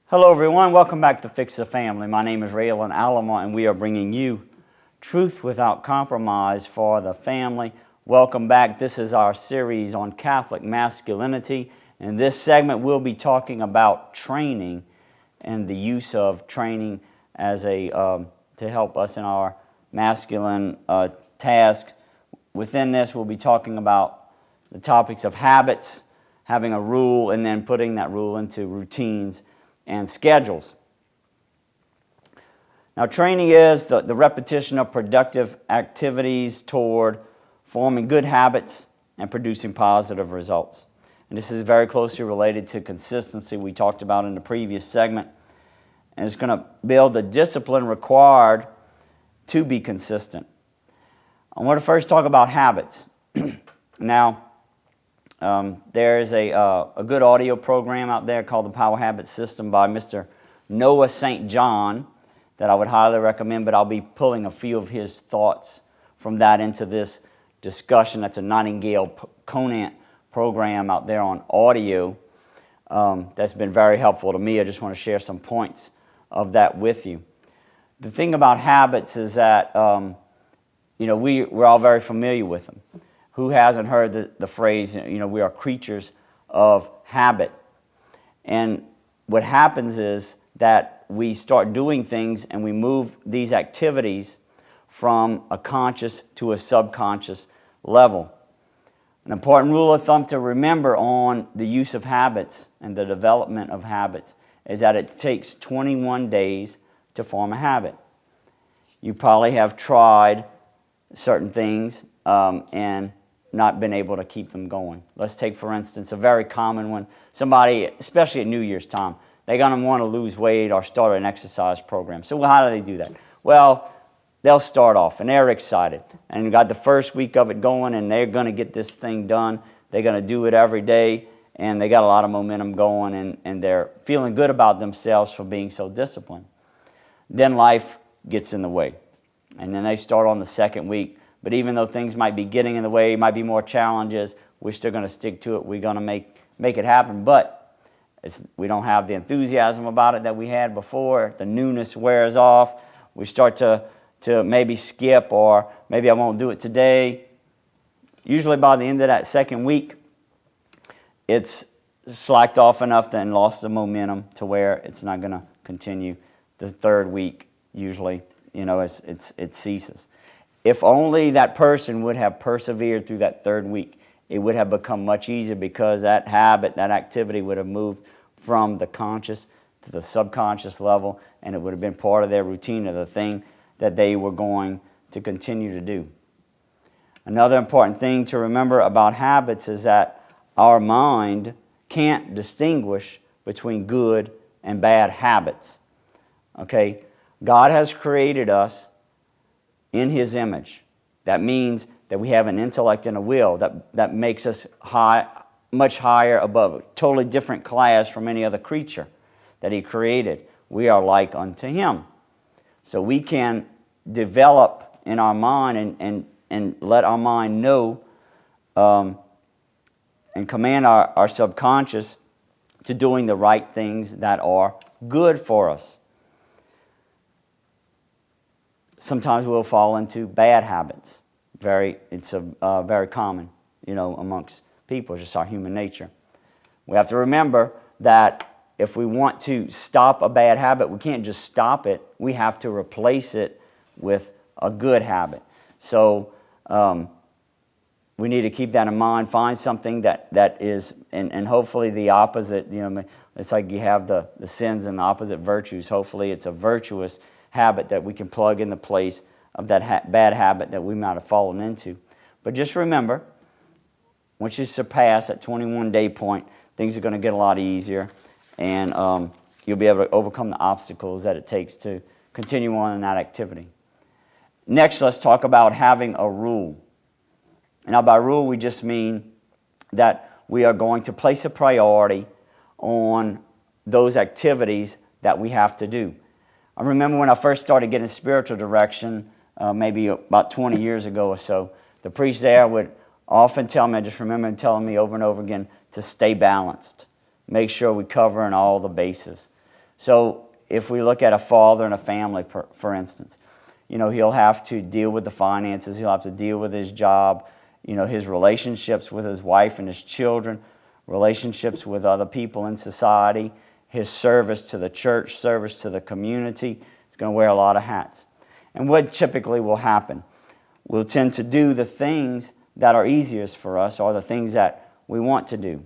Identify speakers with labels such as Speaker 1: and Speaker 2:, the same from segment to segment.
Speaker 1: Hello everyone, welcome back to Fix the Family. My name is Raylan Alamo and we are bringing you Truth Without Compromise for the Family. Welcome back. This is our series on Catholic masculinity. In this segment we'll be talking about training and the use of training as to help us in our masculine task. Within this we'll be talking about the topics of habits, having a rule, and then putting that rule into routines and schedules. Now, training is the repetition of productive activities toward forming good habits and producing positive results. And this is very closely related to consistency we talked about in the previous segment. And it's going to build the discipline required to be consistent. I want to first talk about habits. Now, there is a good audio program out there called the Power Habit System by Mr. Noah St. John that I would highly recommend, but I'll be pulling a few of his thoughts from that into this discussion. That's a Nightingale Conant program out there on audio that's been very helpful to me. I just want to share some points of that with you. The thing about habits is that we're all very familiar with them. Who hasn't heard the phrase, we are creatures of habit? And what happens is that we start doing things and we move these activities from a conscious to a subconscious level. An important rule of thumb to remember on the use of habits and the development of habits is that it takes 21 days to form a habit. You probably have tried certain things and not been able to keep them going. Let's take, for instance, a very common one. Somebody, especially at New Year's time, they're going to want to lose weight or start an exercise program. So how do they do that? Well, they'll start off, and they're excited. And you got the first week of it going, and they're going to get this thing done. They're going to do it every day, and they got a lot of momentum going, and they're feeling good about themselves for being so disciplined. Then life gets in the way, and then they start on the second week. But even though things might be getting in the way, might be more challenges, we're still going to stick to it. We're going to make it happen. But we don't have the enthusiasm about it that we had before. The newness wears off. We start to maybe skip, or maybe I won't do it today. Usually by the end of that second week, it's slacked off enough and lost the momentum to where it's not going to continue. The third week, usually, it ceases. If only that person would have persevered through that third week, it would have become much easier, because that habit, that activity would have moved from the conscious to the subconscious level, and it would have been part of their routine, of the thing that they were going to continue to do. Another important thing to remember about habits is that our mind can't distinguish between good and bad habits. Okay? God has created us in His image. That means that we have an intellect and a will that makes us much higher above, a totally different class from any other creature that He created. We are like unto Him. So we can develop in our mind and let our mind know and command our subconscious to doing the right things that are good for us. Sometimes we'll fall into bad habits. It's very common, amongst people. It's just our human nature. We have to remember that if we want to stop a bad habit, we can't just stop it. We have to replace it with a good habit. So we need to keep that in mind. Find something that is, and hopefully the opposite. It's like you have the sins and the opposite virtues. Hopefully it's a virtuous habit that we can plug in the place of that bad habit that we might have fallen into. But just remember, once you surpass that 21-day point, things are going to get a lot easier, and you'll be able to overcome the obstacles that it takes to continue on in that activity. Next, let's talk about having a rule. Now, by rule, we just mean that we are going to place a priority on those activities that we have to do. I remember when I first started getting spiritual direction, maybe about 20 years ago or so, the priest there would often tell me, I just remember him telling me over and over again, to stay balanced. Make sure we're covering all the bases. So if we look at a father and a family, for instance, he'll have to deal with the finances, he'll have to deal with his job, his relationships with his wife and his children, relationships with other people in society, his service to the church, service to the community. He's going to wear a lot of hats. And what typically will happen? We'll tend to do the things that are easiest for us or the things that we want to do.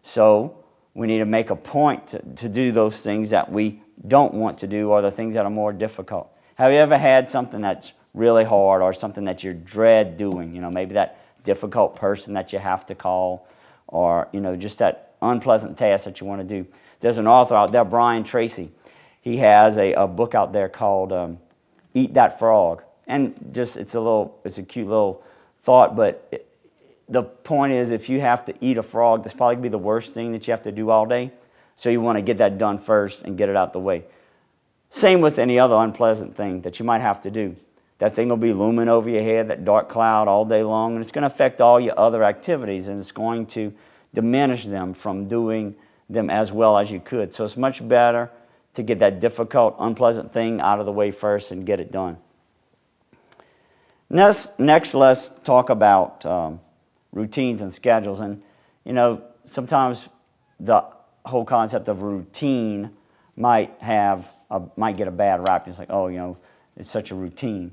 Speaker 1: So we need to make a point to do those things that we don't want to do or the things that are more difficult. Have you ever had something that's really hard or something that you dread doing? Maybe that difficult person that you have to call or, just that unpleasant task that you want to do. There's an author out there, Brian Tracy. He has a book out there called Eat That Frog. And just it's a cute little thought, but the point is if you have to eat a frog, that's probably going to be the worst thing that you have to do all day. So you want to get that done first and get it out the way. Same with any other unpleasant thing that you might have to do. That thing will be looming over your head, that dark cloud all day long, and it's going to affect all your other activities, and it's going to diminish them from doing them as well as you could. So it's much better to get that difficult, unpleasant thing out of the way first and get it done. Next let's talk about routines and schedules. And, sometimes the whole concept of routine might get a bad rap. It's like, it's such a routine.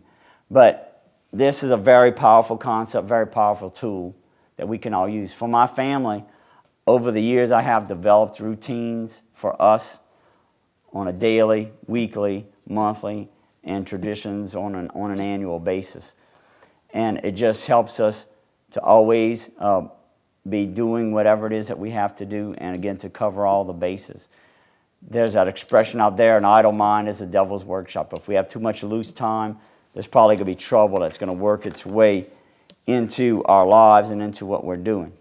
Speaker 1: But this is a very powerful concept, very powerful tool that we can all use. For my family, over the years, I have developed routines for us on a daily, weekly, monthly, and traditions on an annual basis. And it just helps us to always be doing whatever it is that we have to do, and again, to cover all the bases. There's that expression out there, an idle mind is a devil's workshop. If we have too much loose time, there's probably going to be trouble that's going to work its way into our lives and into what we're doing.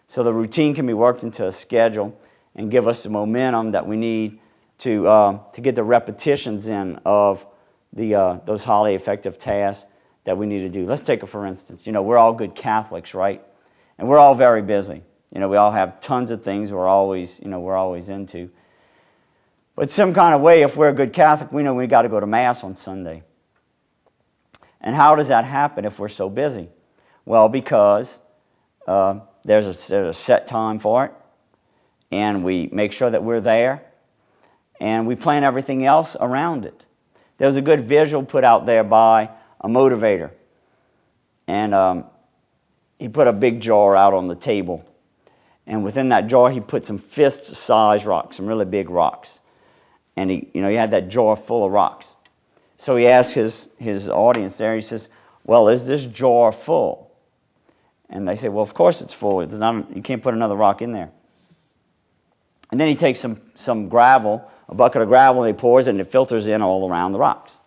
Speaker 1: So the routine can be worked into a schedule and give us the momentum that we need to get the repetitions in of those highly effective tasks that we need to do. Let's take it for instance. We're all good Catholics, right? And we're all very busy. We all have tons of things we're always into. But some kind of way, if we're a good Catholic, we know we got to go to Mass on Sunday. And how does that happen if we're so busy? Well, because there's a set time for it, and we make sure that we're there, and we plan everything else around it. There was a good visual put out there by a motivator, and he put a big jar out on the table, and within that jar he put some fist-sized rocks, some really big rocks, and he had that jar full of rocks. So he asked his audience there, he says, well, is this jar full? And they say, well, of course it's full. You can't put another rock in there. And then he takes some gravel, a bucket of gravel, and he pours it, and it filters in all around the rocks.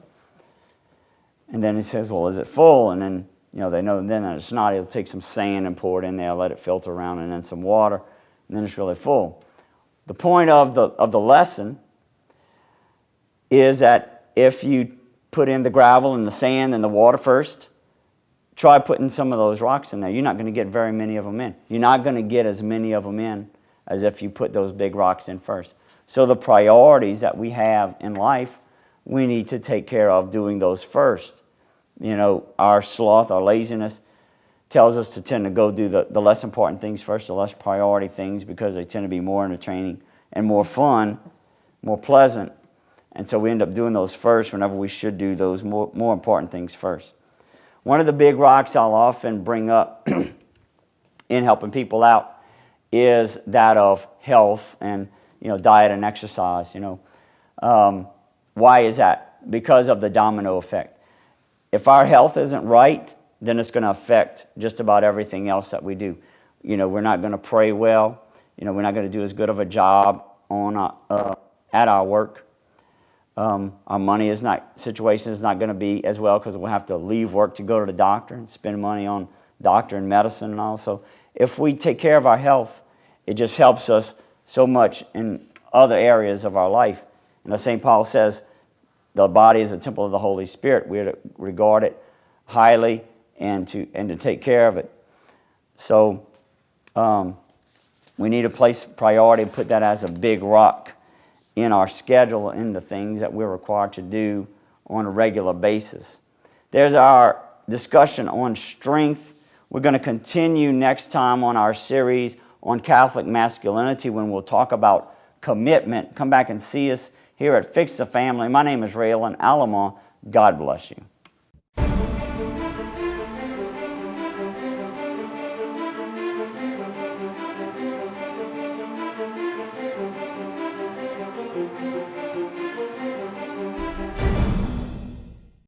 Speaker 1: And then he says, well, is it full? And then, they know then that it's not. He'll take some sand and pour it in there, let it filter around, and then some water, and then it's really full. The point of the lesson is that if you put in the gravel and the sand and the water first, try putting some of those rocks in there. You're not going to get very many of them in. You're not going to get as many of them in as if you put those big rocks in first. So the priorities that we have in life, we need to take care of doing those first. Our sloth, our laziness tells us to tend to go do the less important things first, the less priority things, because they tend to be more entertaining and more fun, more pleasant. And so we end up doing those first whenever we should do those more important things first. One of the big rocks I'll often bring up in helping people out is that of health and diet and exercise. Why is that? Because of the domino effect. If our health isn't right, then it's going to affect just about everything else that we do. We're not going to pray well. We're not going to do as good of a job at our work. Our money situation is not going to be as well because we'll have to leave work to go to the doctor and spend money on doctor and medicine and all. So if we take care of our health, it just helps us so much in other areas of our life. And as St. Paul says, the body is a temple of the Holy Spirit. We are to regard it highly and to take care of it. So we need to place priority and put that as a big rock in our schedule, in the things that we're required to do on a regular basis. There's our discussion on strength. We're going to continue next time on our series on Catholic masculinity when we'll talk about commitment. Come back and see us here at Fix the Family. My name is Raylan Alamo. God bless you.